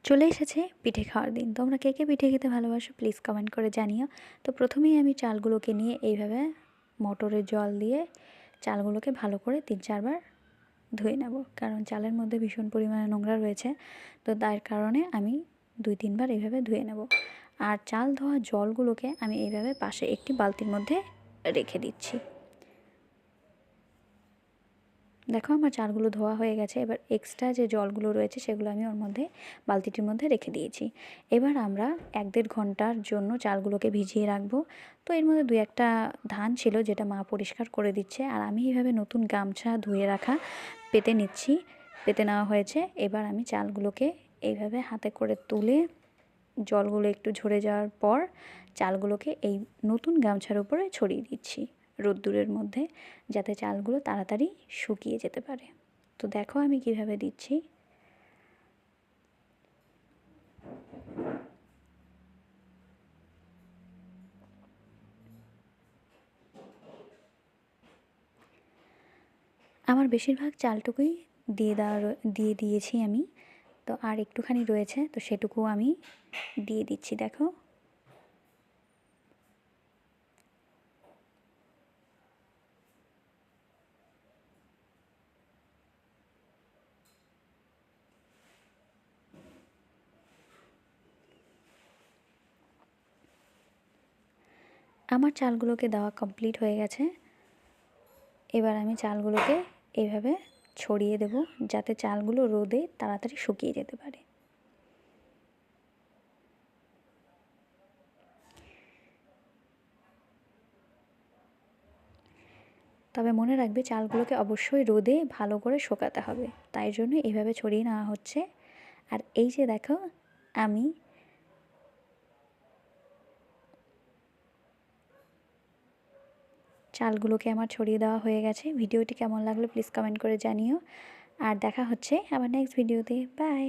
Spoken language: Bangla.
চলে এসেছে পিঠে খাওয়ার দিন। তোমরা কে কে পিঠে খেতে ভালোবাসো প্লিজ কমেন্ট করে জানিও। তো প্রথমেই আমি চালগুলোকে নিয়ে এইভাবে মোটরের জল দিয়ে চালগুলোকে ভালো করে 3-4 বার ধুয়ে নেব, কারণ চালের মধ্যে ভীষণ পরিমাণে নোংরা রয়েছে। তো তার কারণে আমি 2-3 বার এইভাবে ধুয়ে নেব। আর চাল ধোয়া জলগুলোকে আমি এইভাবে পাশে একটি বালতির মধ্যে রেখে দিচ্ছি। দেখো আমার চালগুলো ধোয়া হয়ে গেছে। এবার এক্সট্রা যে জলগুলো রয়েছে সেগুলো আমি ওর মধ্যে বালতিটির মধ্যে রেখে দিয়েছি। এবার আমরা 1-1.5 ঘন্টার জন্য চালগুলোকে ভিজিয়ে রাখবো। তো এর মধ্যে 2-1টা ধান ছিল যেটা মা পরিষ্কার করে দিচ্ছে, আর আমি এইভাবে নতুন গামছা ধুয়ে রাখা পেতে নিচ্ছি। পেতে নেওয়া হয়েছে। এবার আমি চালগুলোকে এইভাবে হাতে করে তুলে জলগুলো একটু ঝরে যাওয়ার পর চালগুলোকে এই নতুন গামছার উপরে ছড়িয়ে দিচ্ছি রোদ্দুরের মধ্যে, যাতে চালগুলো তাড়াতাড়ি শুকিয়ে যেতে পারে। তো দেখো আমি কিভাবে দিচ্ছি। আমার বেশিরভাগ চালটুকুই দিয়ে দিয়েছি আমি। তো আর একটুখানি রয়েছে, তো সেটুকু আমি দিয়ে দিচ্ছি। দেখো আমার চালগুলোকে দেওয়া কমপ্লিট হয়ে গেছে। এবার আমি চালগুলোকে এইভাবে ছড়িয়ে দেব, যাতে চালগুলো রোদে তাড়াতাড়ি শুকিয়ে যেতে পারে। তবে মনে রাখবে চালগুলোকে অবশ্যই রোদে ভালো করে শুকাতে হবে, তাই জন্য এইভাবে ছড়িয়ে নেওয়া হচ্ছে। আর এই যে দেখো আমি চালগুলোকে আমার ছড়িয়ে দেওয়া হয়ে গেছে। ভিডিওটি কেমন লাগলো প্লিজ কমেন্ট করে জানিও। আর দেখা হচ্ছে আবার নেক্সট ভিডিওতে। বাই।